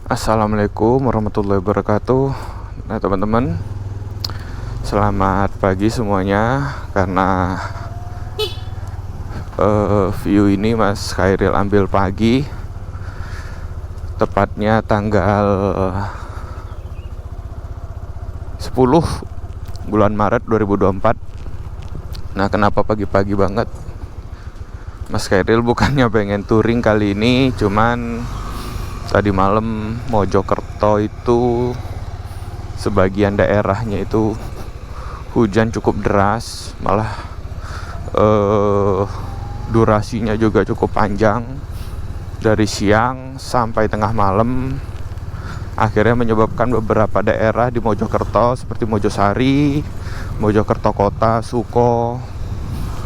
Assalamualaikum warahmatullahi wabarakatuh. Nah teman-teman, selamat pagi semuanya. Karena view ini Mas Khairil ambil pagi, tepatnya tanggal 10 bulan Maret 2024. Nah kenapa pagi-pagi banget? Mas Khairil bukannya pengen touring kali ini, cuman tadi malam Mojokerto itu sebagian daerahnya itu hujan cukup deras, malah durasinya juga cukup panjang dari siang sampai tengah malam. Akhirnya menyebabkan beberapa daerah di Mojokerto seperti Mojosari, Mojokerto Kota, Suko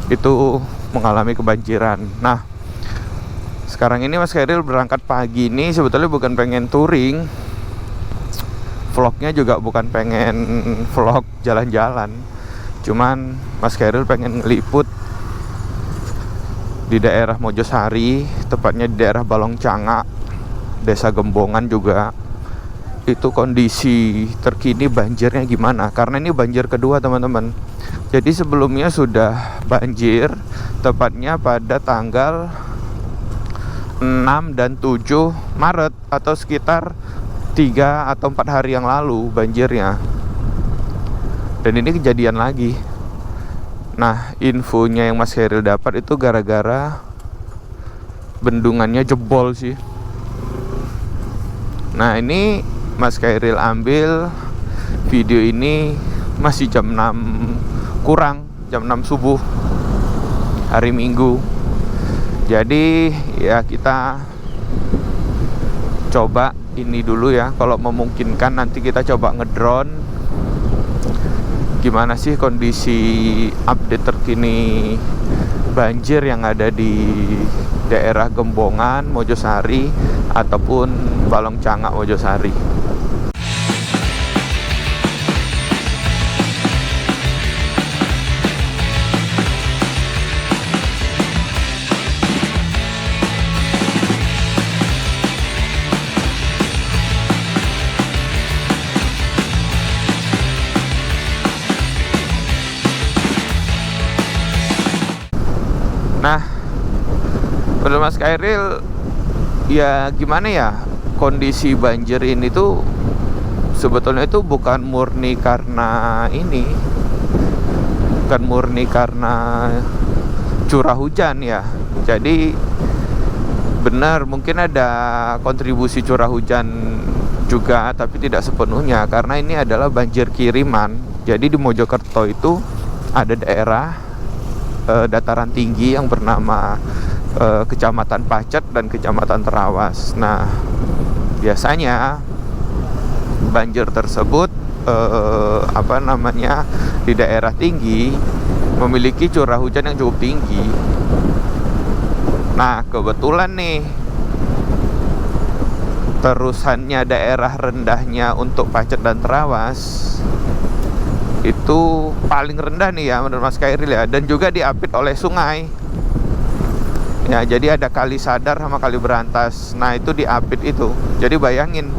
itu mengalami kebanjiran. Nah sekarang ini Mas Khairil berangkat pagi ini sebetulnya bukan pengen touring, vlognya juga bukan pengen vlog jalan-jalan, cuman Mas Khairil pengen ngeliput di daerah Mojosari, tepatnya di daerah Balongcanga, Desa Gembongan juga. Itu kondisi terkini banjirnya gimana, karena ini banjir kedua teman-teman. Jadi sebelumnya sudah banjir, tepatnya pada tanggal 6 dan 7 Maret atau sekitar 3 atau 4 hari yang lalu banjirnya. Dan ini kejadian lagi. Nah infonya yang Mas Khairil dapat itu gara-gara bendungannya jebol sih. Nah ini Mas Khairil ambil video ini masih jam 6 kurang, jam 6 subuh hari Minggu. Jadi ya kita coba ini dulu ya, kalau memungkinkan nanti kita coba ngedrone gimana sih kondisi update terkini banjir yang ada di daerah Gembongan, Mojosari ataupun Balongcanga, Mojosari. Nah, menurut Mas Khairil ya gimana ya, kondisi banjir ini tuh sebetulnya itu bukan murni karena ini, bukan murni karena curah hujan ya. Jadi benar mungkin ada kontribusi curah hujan juga, tapi tidak sepenuhnya, karena ini adalah banjir kiriman. Jadi di Mojokerto itu ada daerah dataran tinggi yang bernama Kecamatan Pacet dan Kecamatan Terawas. Nah biasanya banjir tersebut di daerah tinggi memiliki curah hujan yang cukup tinggi. Nah kebetulan nih terusannya daerah rendahnya untuk Pacet dan Terawas itu paling rendah nih ya menurut Mas Khairil ya, dan juga diapit oleh sungai ya. Jadi ada Kali Sadar sama Kali Berantas. Nah itu diapit itu. Jadi bayangin,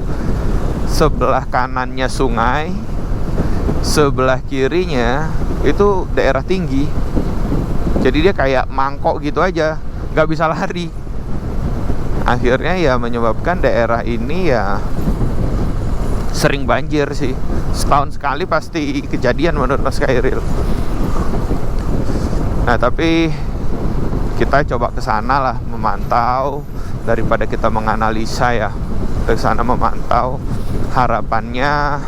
sebelah kanannya sungai, sebelah kirinya itu daerah tinggi. Jadi dia kayak mangkok gitu aja, nggak bisa lari. Akhirnya ya menyebabkan daerah ini ya sering banjir sih. Setahun sekali pasti kejadian menurut Mas Khairil. Nah tapi kita coba ke sana lah memantau daripada kita menganalisa ya. Ke sana memantau, harapannya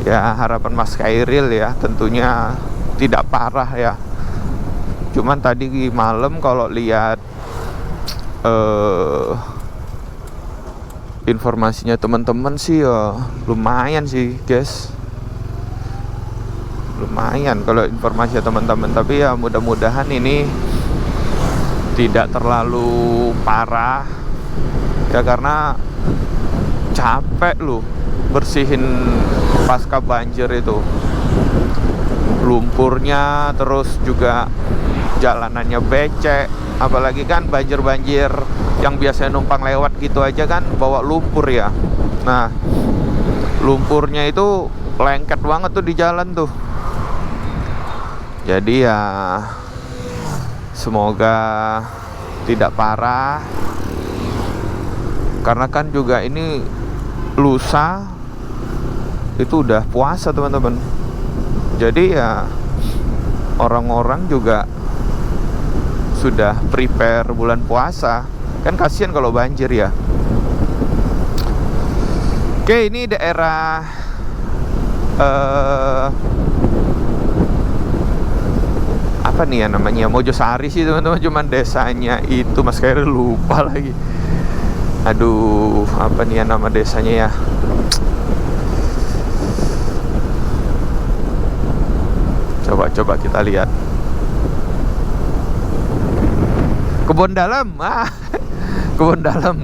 ya harapan Mas Khairil ya tentunya tidak parah ya. Cuman tadi malam kalau lihat informasinya teman-teman sih ya lumayan sih guys, lumayan kalau informasi teman-teman. Tapi ya mudah-mudahan ini tidak terlalu parah ya, karena capek loh bersihin pasca banjir itu, lumpurnya, terus juga jalanannya becek. Apalagi kan banjir-banjir yang biasanya numpang lewat gitu aja kan bawa lumpur ya. Nah, lumpurnya itu lengket banget tuh di jalan tuh. Jadi ya semoga tidak parah. Karena kan juga ini lusa itu udah puasa teman-teman. Jadi ya orang-orang juga sudah prepare bulan puasa. Kan kasihan kalau banjir ya. Oke, ini daerah apa nih ya namanya, Mojosari sih teman-teman. Cuman desanya itu Mas Khairil lupa lagi. Aduh, apa nih ya nama desanya ya? Coba kita lihat. Kebon Dalam, Kebon Dalam.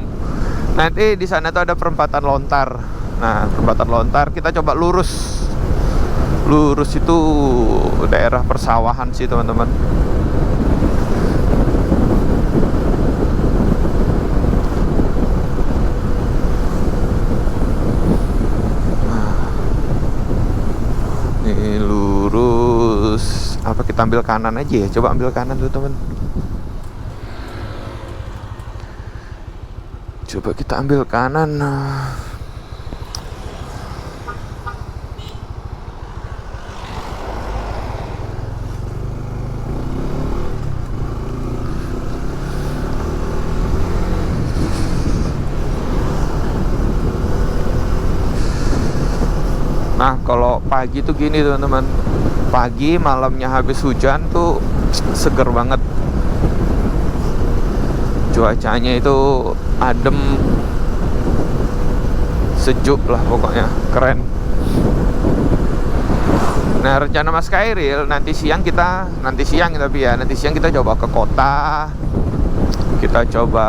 Nanti di sana tuh ada perempatan lontar. Nah, perempatan lontar kita coba lurus. Lurus itu daerah persawahan sih teman-teman. Ini lurus. Apa kita ambil kanan aja ya? Coba ambil kanan tuh teman. Coba kita ambil kanan. Nah, kalau pagi tuh gini teman-teman. Pagi malamnya habis hujan tuh seger banget. Cuacanya itu adem, sejuk lah pokoknya, keren. Nah, rencana Mas Khairil nanti siang kita coba ke kota. Kita coba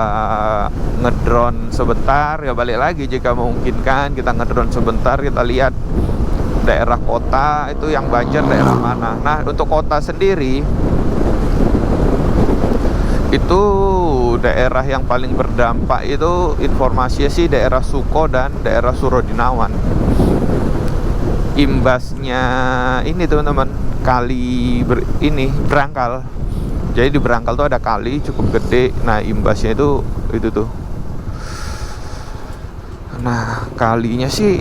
ngedrone sebentar, ya balik lagi jika memungkinkan kita ngedrone sebentar, kita lihat daerah kota itu yang banjir daerah mana. Nah, untuk kota sendiri itu daerah yang paling berdampak itu informasinya sih daerah Suko dan daerah Surodinawan. Imbasnya ini teman-teman, kali ini Berangkal. Jadi di Berangkal tuh ada kali cukup gede. Nah, imbasnya itu tuh. Nah, kalinya sih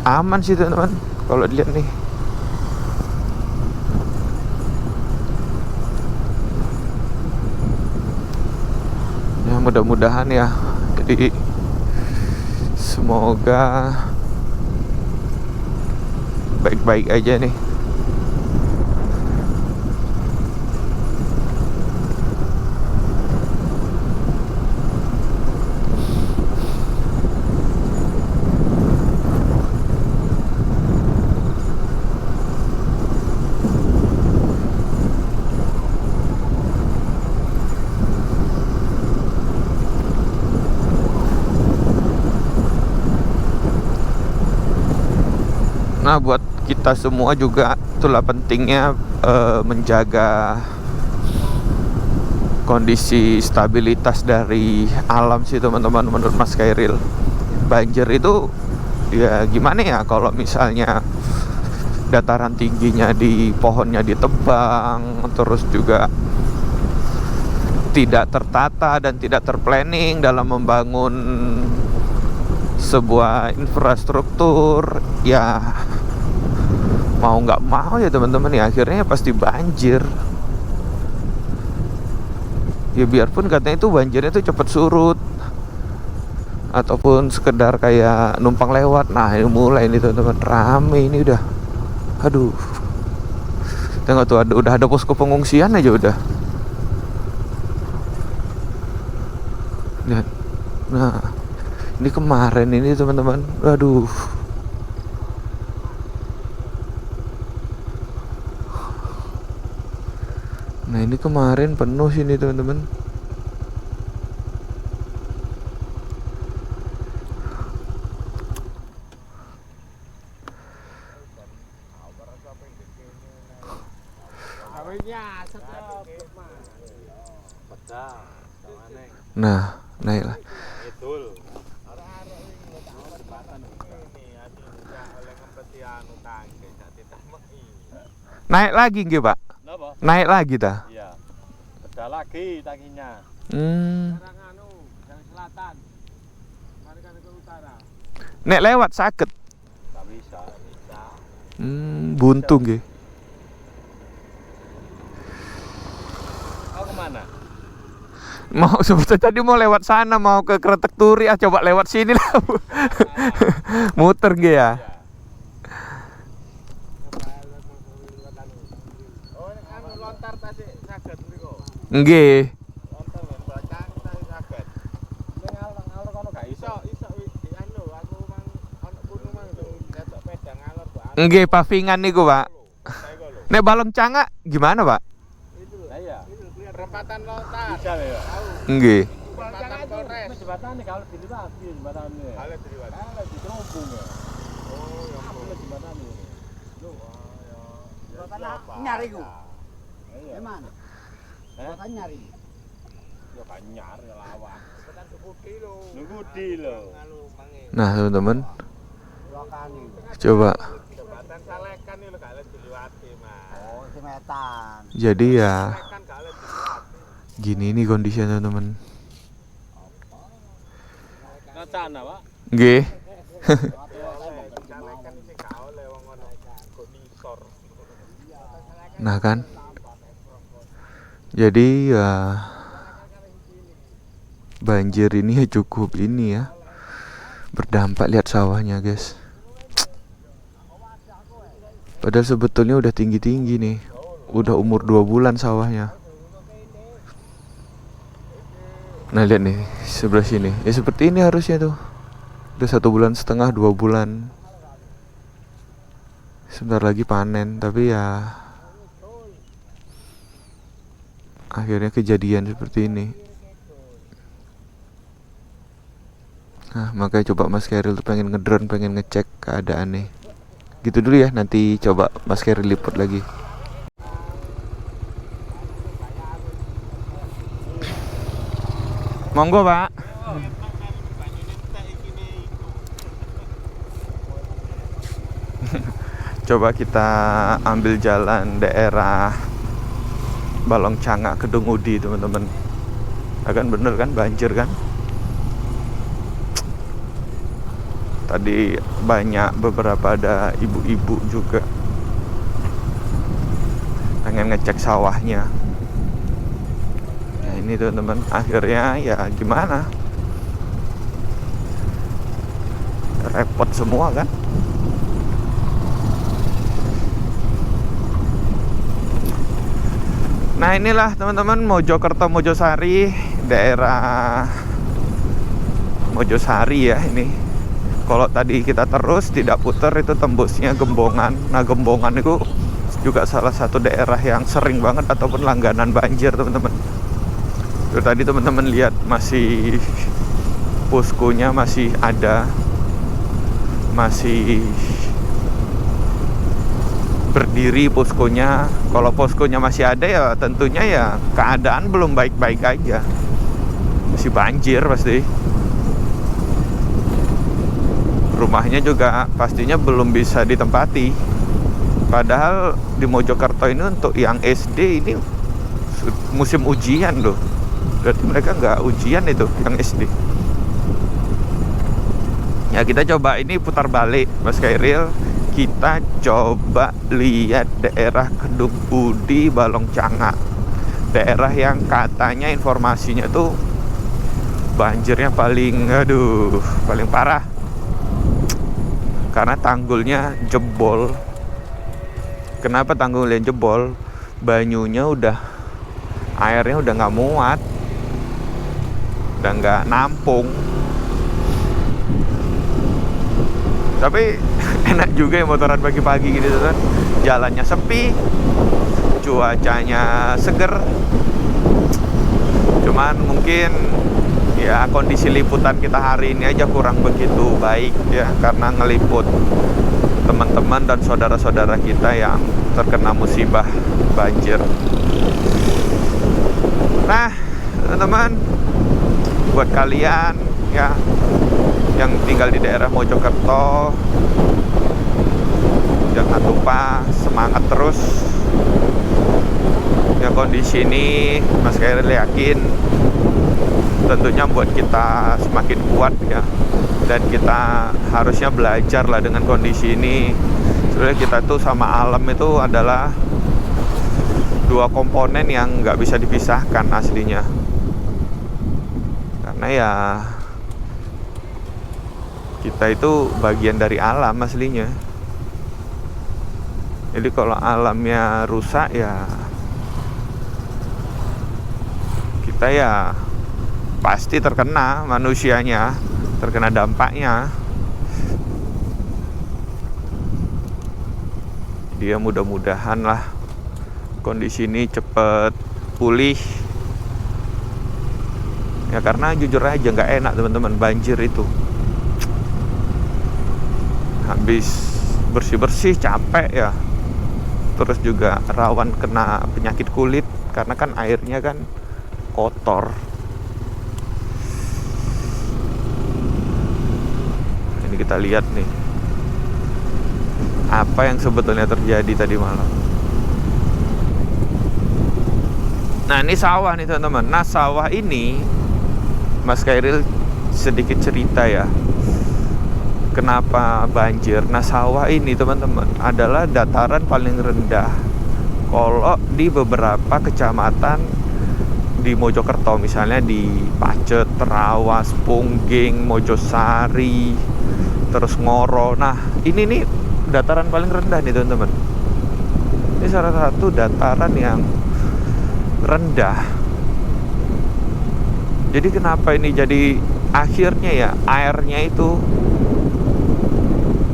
aman sih teman-teman kalau dilihat nih. Ya mudah-mudahan ya. Jadi semoga baik-baik aja nih. Nah, buat kita semua juga itulah pentingnya menjaga kondisi stabilitas dari alam sih teman-teman. Menurut Mas Khairil, banjir itu ya gimana ya kalau misalnya dataran tingginya di pohonnya ditebang, terus juga tidak tertata dan tidak terplanning dalam membangun sebuah infrastruktur, ya mau nggak mau ya teman-teman ya akhirnya pasti banjir. Ya biarpun katanya itu banjirnya tuh cepet surut ataupun sekedar kayak numpang lewat. Nah, ini mulai ini teman-teman, rame ini udah. Aduh, tengok tuh udah ada posko pengungsian aja udah. Nah, ini kemarin ini teman-teman, aduh. Nah, ini kemarin penuh sini teman-teman. Nah, naiklah. Naik lagi nggih, Pak? Naik lagi dah. Iya. Beda lagi tanginya. Sekarang yang selatan. Mari kan ke utara. Nek lewat sakit. Tak bisa. Buntu nggih. Kau kemana? Mau sebetulnya tadi mau lewat sana, mau ke Kretek Turi, coba lewat sini lah. Muter nggih ya. Oh, anu lontar tasik saged mriko. Nggih. Lontar bacang tasik saged. Ning alor kono gak iso di anu aku mang ono gunung mang ketok pedang alor Pak. Nggih, pavingan niku, Pak. Nek Balong Cangak gimana, Pak? Itu. Lah iya. Perempatan lontar. Bisa ya. Nggih. Perempatan Polres. Jembatan ini kalau diliwati jembatannya. Kalau diliwati. Kalau diterobong ya. Oh, ya ampun jembatan ini. Loh, ya. Nyari ku. Iya. Gimana? Kan nyari. Ya kan nyari lawan. Tekan Sukudi lho. Sukudi lho. Nah, teman-teman, Lokani. coba. Jembatan Salekan iki lho gak oleh diliwati, Mas. Oh, semetan. Jadi ya Salekan gak oleh diliwati. gini nih kondisinya, teman-teman. Ngacana, Pak. Nggih. Salekan iki gak oleh wong ngono kok nisor. Nah kan. Jadi ya banjir ini ya cukup ini ya. Berdampak, lihat sawahnya, guys. Padahal sebetulnya udah tinggi-tinggi nih. Udah umur 2 bulan sawahnya. Nah, lihat nih sebelah sini. Ya seperti ini harusnya tuh. Udah 1,5 bulan, 2 bulan. Sebentar lagi panen, tapi ya akhirnya kejadian seperti ini. Nah, makanya coba Mas Khairil tuh pengen ngedrone, pengen ngecek keadaan nih. Gitu dulu ya, nanti coba Mas Khairil liput lagi. Monggo, Pak. Coba kita ambil jalan daerah Balong Cangak Kedung Udi, teman-teman. Akan bener kan, banjir kan? Tadi banyak beberapa ada ibu-ibu juga pengen ngecek sawahnya. Nah, ini teman-teman, akhirnya ya gimana? Repot semua kan? Nah, inilah teman-teman Mojokerto Mojosari, daerah Mojosari ya ini. Kalau tadi kita terus tidak putar itu tembusnya Gembongan. Nah, Gembongan itu juga salah satu daerah yang sering banget ataupun langganan banjir, teman-teman. Tuh, tadi teman-teman lihat masih poskonya masih ada, masih berdiri poskonya. Kalau poskonya masih ada ya tentunya ya keadaan belum baik-baik aja, masih banjir pasti. Rumahnya juga pastinya belum bisa ditempati. Padahal di Mojokerto ini untuk yang SD ini musim ujian loh. Berarti mereka nggak ujian itu yang SD. Ya kita coba ini putar balik Mas Khairil. Kita coba lihat daerah Kedung Udi, Balong Cangak. Daerah yang katanya informasinya tuh banjirnya paling parah. Karena tanggulnya jebol. Kenapa tanggulnya jebol? Banyunya airnya udah nggak muat, udah nggak nampung. Tapi enak juga ya motoran pagi-pagi gitu kan. Jalannya sepi, cuacanya seger. Cuman mungkin ya kondisi liputan kita hari ini aja kurang begitu baik ya, karena ngeliput teman-teman dan saudara-saudara kita yang terkena musibah banjir. Nah, teman-teman, buat kalian ya yang tinggal di daerah Mojokerto, jangan lupa semangat terus. Ya kondisi ini Mas Khairil yakin tentunya buat kita semakin kuat ya, dan kita harusnya belajar lah dengan kondisi ini. Sebenarnya kita tuh sama alam itu adalah dua komponen yang nggak bisa dipisahkan aslinya, karena ya kita itu bagian dari alam aslinya. Jadi kalau alamnya rusak ya kita ya pasti terkena, manusianya terkena dampaknya. Dia mudah-mudahan lah kondisi ini cepet pulih ya, karena jujur aja nggak enak teman-teman, banjir itu habis bersih-bersih capek ya, terus juga rawan kena penyakit kulit karena kan airnya kan kotor. Ini kita lihat nih apa yang sebetulnya terjadi tadi malam. Nah ini sawah nih teman-teman. Nah sawah ini Mas Khairil sedikit cerita ya kenapa banjir. Nah sawah ini teman-teman adalah dataran paling rendah kalau di beberapa kecamatan di Mojokerto, misalnya di Pacet, Terawas, Pungging, Mojosari, terus Ngoro. Nah ini nih dataran paling rendah nih teman-teman. Ini salah satu dataran yang rendah. Jadi kenapa ini jadi akhirnya ya airnya itu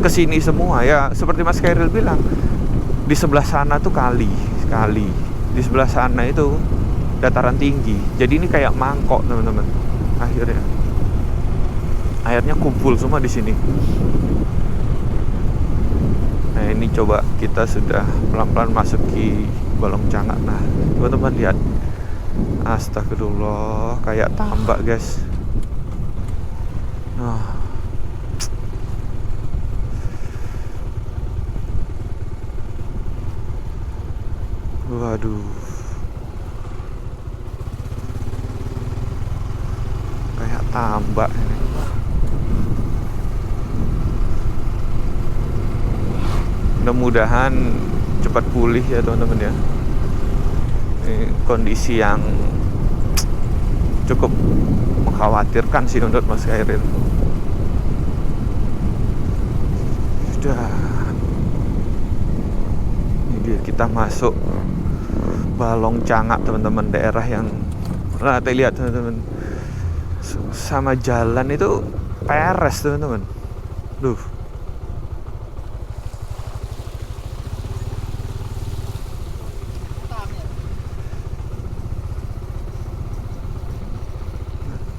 kesini semua ya, seperti Mas Khairil bilang, di sebelah sana tuh kali, di sebelah sana itu dataran tinggi. Jadi ini kayak mangkok teman-teman. Akhirnya airnya kumpul semua di sini. Nah ini coba kita sudah pelan-pelan masuki Balong Cangak. Nah teman-teman lihat, astagfirullah, kayak tambak guys. Nah waduh, kayak tambak ini. Mudah-mudahan cepat pulih ya teman-teman ya. Ini kondisi yang cukup mengkhawatirkan sih menurut Mas Khairil. Sudah, ini dia kita masuk Balong Cangak teman-teman, daerah yang nanti lihat teman-teman, sama jalan itu peres teman-teman. Duh,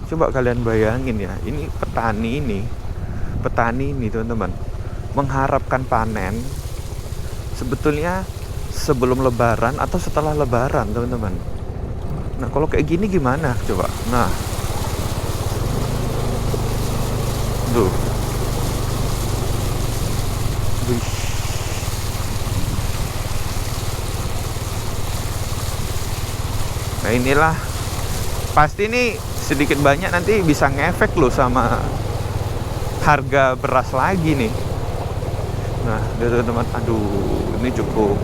coba kalian bayangin ya, ini petani ini teman-teman mengharapkan panen sebetulnya sebelum lebaran atau setelah lebaran teman-teman. Nah kalau kayak gini gimana coba? Nah tuh, wih, nah inilah pasti ini sedikit banyak nanti bisa ngefek loh sama harga beras lagi nih. Nah teman-teman, aduh ini cukup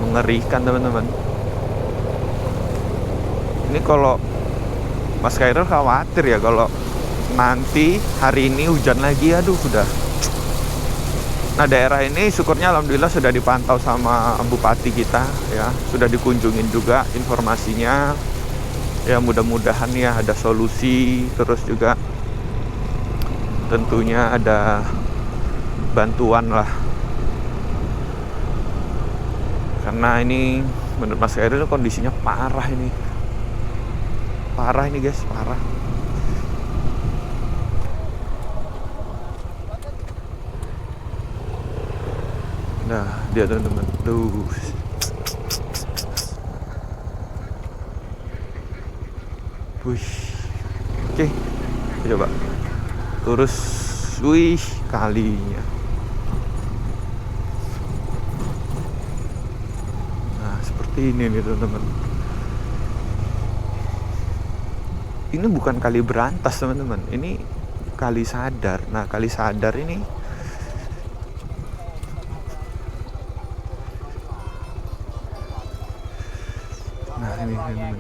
mengerikan teman-teman. Ini kalau Mas Khairil khawatir ya kalau nanti hari ini hujan lagi, aduh udah. Nah daerah ini syukurnya alhamdulillah sudah dipantau sama bupati kita ya, sudah dikunjungin juga informasinya. Ya mudah-mudahan ya ada solusi, terus juga tentunya ada bantuan lah. Karena ini menurut Mas Khairil kondisinya parah ini. Parah ini guys, parah. Nah, dia teman-teman. Tuh. Wih. Oke. Coba. Lurus. Wih, kalinya. Nah, seperti ini nih teman-teman. Ini bukan kali Berantas teman-teman, ini Kali Sadar. Nah, Kali Sadar ini teman-teman.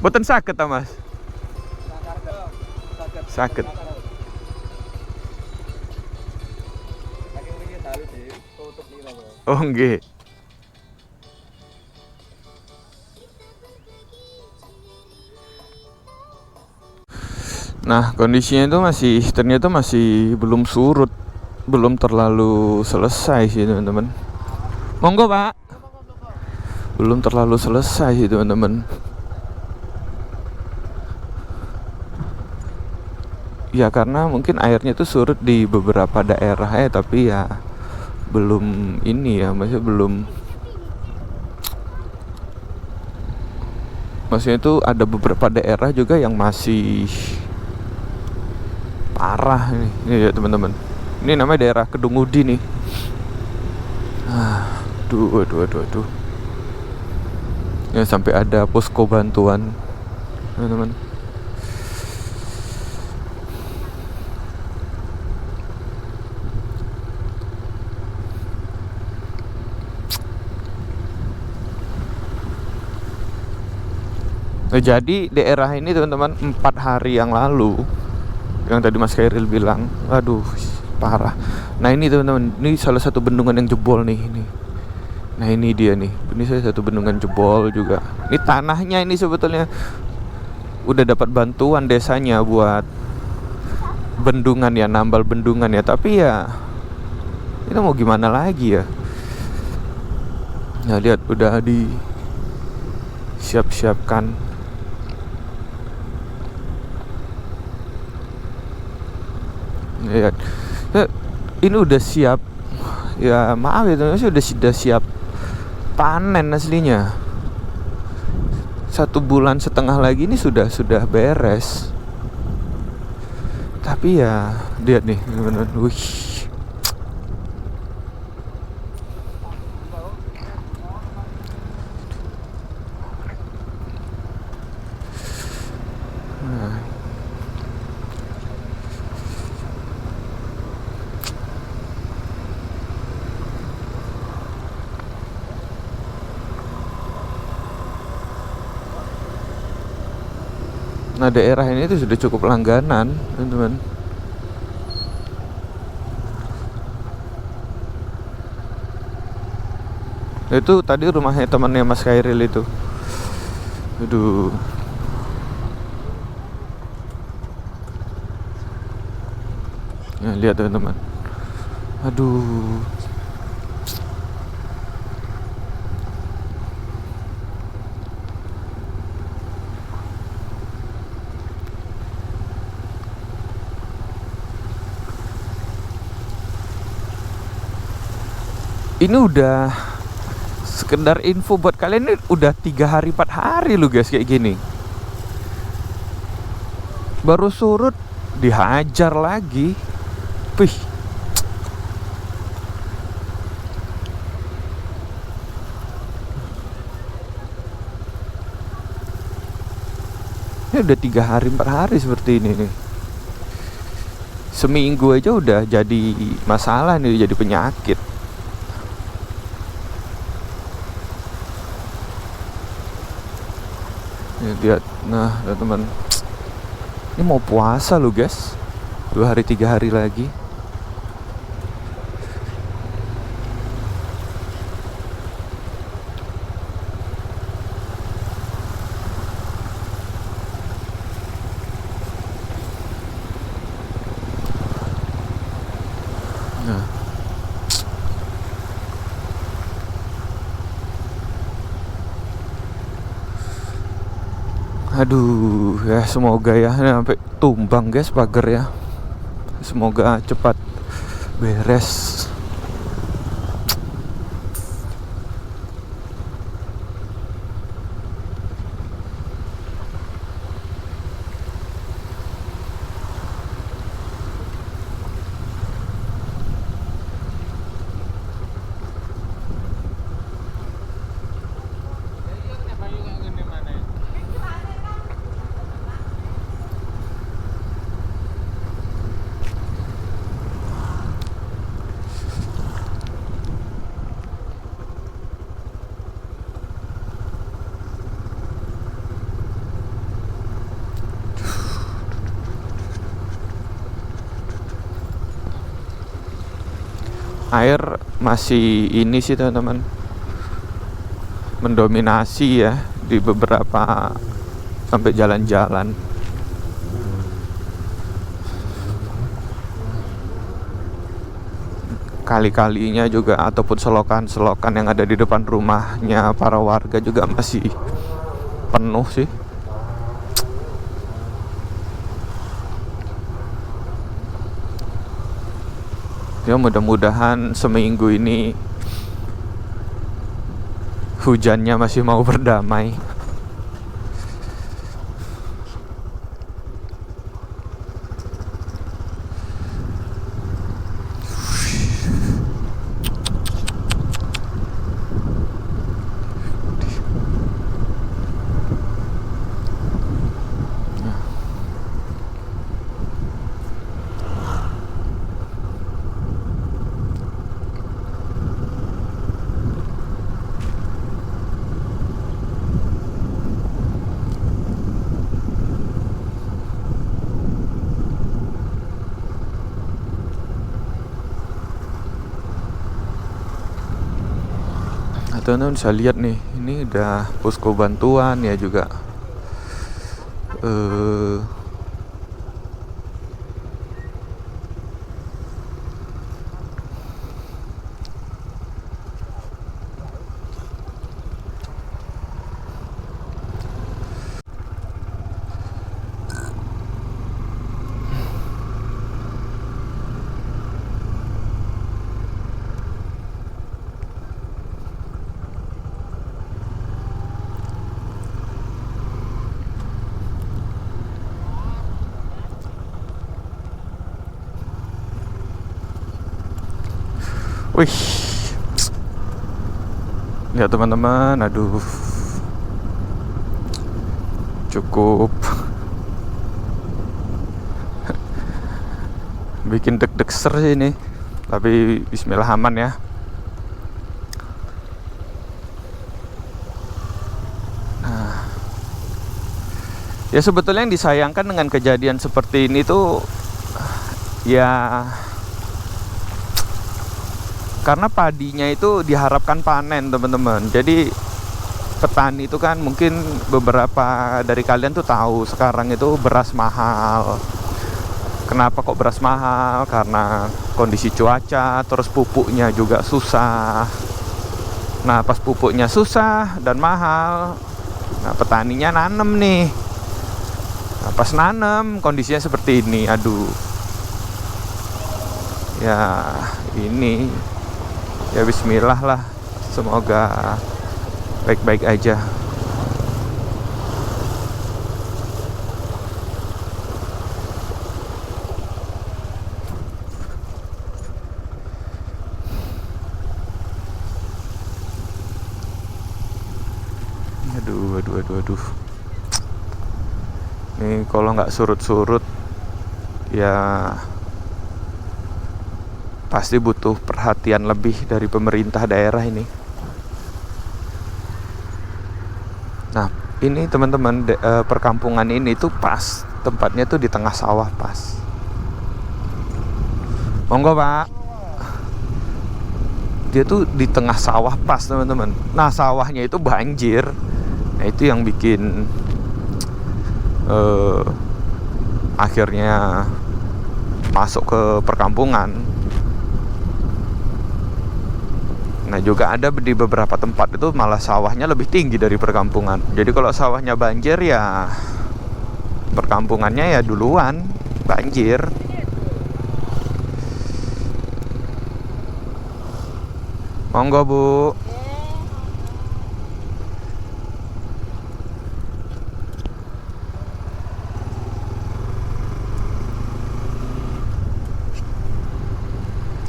Boten sakit ta Mas? Sakit. Oh nggih. Nah, kondisinya itu ternyata masih belum surut, belum terlalu selesai sih teman-teman. Monggo Pak. Belum terlalu selesai sih teman-teman. Ya karena mungkin airnya tuh surut di beberapa daerah ya, tapi ya belum ini ya, maksudnya itu ada beberapa daerah juga yang masih parah ini ya teman-teman. Ini namanya daerah Kedungudi nih. Aduh. Ya sampai ada posko bantuan teman-teman. Nah, jadi daerah ini teman-teman 4 hari yang lalu, yang tadi Mas Khairil bilang, aduh parah. Nah ini teman-teman, ini salah satu bendungan yang jebol nih ini. Nah ini dia nih, ini salah satu bendungan jebol juga. Ini tanahnya ini sebetulnya udah dapat bantuan desanya buat bendungan ya, nambal bendungan ya, tapi ya kita mau gimana lagi ya. Nah lihat udah disiap-siapkan. Ya, ini udah siap. Ya maaf ya teman-teman, sudah siap panen aslinya. 1,5 bulan lagi ini sudah beres. Tapi ya lihat nih teman-teman, wih. Nah daerah ini tuh sudah cukup langganan teman-teman. Itu tadi rumahnya temannya Mas Khairil itu. Aduh. Nah, lihat teman-teman. Aduh. Ini udah sekedar info buat kalian, ini udah 3 hari 4 hari lu guys kayak gini. Baru surut dihajar lagi. Wih. Ini udah 3 hari 4 hari seperti ini nih. Seminggu aja udah jadi masalah nih, jadi penyakit. Lihat, nah teman, ini mau puasa lu guys, 2 hari 3 hari lagi. Nah. Aduh, ya semoga ya sampai tumbang guys pagar ya. Semoga cepat beres. Air masih ini sih teman-teman, mendominasi ya di beberapa sampai jalan-jalan. Kali-kalinya juga ataupun selokan-selokan yang ada di depan rumahnya para warga juga masih penuh sih. Ya mudah-mudahan seminggu ini hujannya masih mau berdamai. Teman-teman bisa lihat nih, ini udah posko bantuan ya juga. Wih, lihat teman-teman, aduh, cukup bikin deg-deg ser sih ini, tapi bismillah aman ya. Nah, ya sebetulnya yang disayangkan dengan kejadian seperti ini tuh ya karena padinya itu diharapkan panen teman-teman. Jadi petani itu kan mungkin beberapa dari kalian tuh tahu sekarang itu beras mahal. Kenapa kok beras mahal? Karena kondisi cuaca, terus pupuknya juga susah. Nah pas pupuknya susah dan mahal, nah petaninya nanem nih. Nah pas nanem kondisinya seperti ini, aduh. Ya ini ya bismillah lah, semoga baik-baik aja. Aduh. Nih kalau nggak surut-surut ya pasti butuh perhatian lebih dari pemerintah daerah ini. Nah, ini teman-teman, perkampungan ini tuh pas tempatnya tuh di tengah sawah pas. Monggo Pak. Dia tuh di tengah sawah pas teman-teman. Nah sawahnya itu banjir. Nah itu yang bikin akhirnya masuk ke perkampungan. Nah juga ada di beberapa tempat itu malah sawahnya lebih tinggi dari perkampungan. Jadi kalau sawahnya banjir ya perkampungannya ya duluan banjir. Monggo Bu.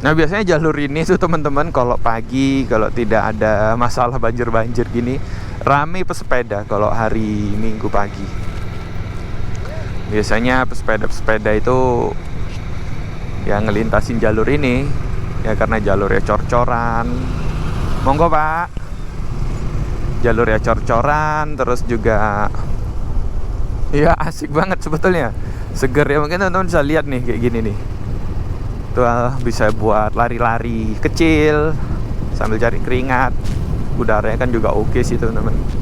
Nah biasanya jalur ini tuh teman-teman kalau pagi, kalau tidak ada masalah banjir-banjir gini, rame pesepeda kalau hari Minggu pagi. Biasanya pesepeda-pesepeda itu yang ngelintasin jalur ini ya karena jalurnya cor-coran. Monggo Pak. Jalurnya cor-coran, terus juga ya asik banget sebetulnya. Seger ya, mungkin teman-teman bisa lihat nih kayak gini nih. Tuh bisa buat lari-lari kecil sambil cari keringat. Udaranya kan juga oke sih teman-teman.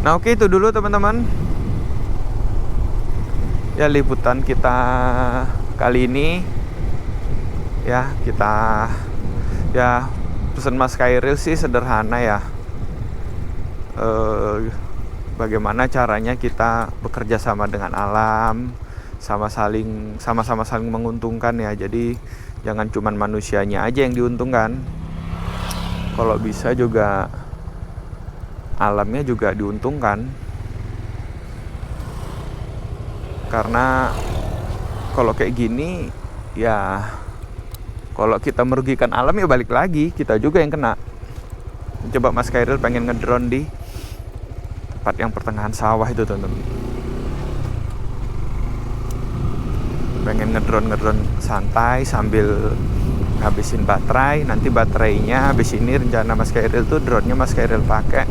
Nah oke, itu dulu teman-teman ya liputan kita kali ini. Ya kita ya pesan Mas Khairil sih sederhana ya. Bagaimana caranya kita bekerja sama dengan alam, sama-sama saling menguntungkan ya. Jadi jangan cuman manusianya aja yang diuntungkan. Kalau bisa juga alamnya juga diuntungkan. Karena kalau kayak gini ya, kalau kita merugikan alam ya balik lagi kita juga yang kena. Coba Mas Khairil pengen ngedrone di tempat yang pertengahan sawah itu teman-teman. Pengen ngedrone santai sambil ngabisin baterai. Nanti baterainya habis ini rencana Mas Khairil tuh drone-nya Mas Khairil pakai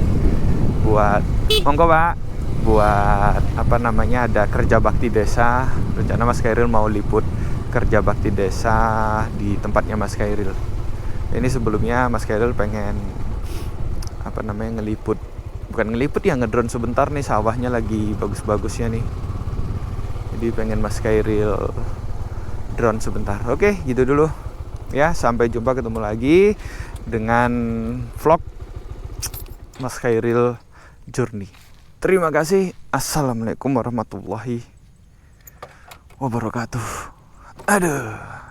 buat monggo Pak, buat apa namanya, ada kerja bakti desa. Rencana Mas Khairil mau liput kerja bakti desa di tempatnya Mas Khairil. Ini sebelumnya Mas Khairil pengen apa namanya bukan ngeliput ya, ngedrone sebentar nih, sawahnya lagi bagus-bagusnya nih. Jadi pengen Mas Khairil drone sebentar. Oke, gitu dulu. Ya, sampai jumpa, ketemu lagi dengan vlog Mas Khairil Journey. Terima kasih. Assalamualaikum warahmatullahi wabarakatuh. Aduh.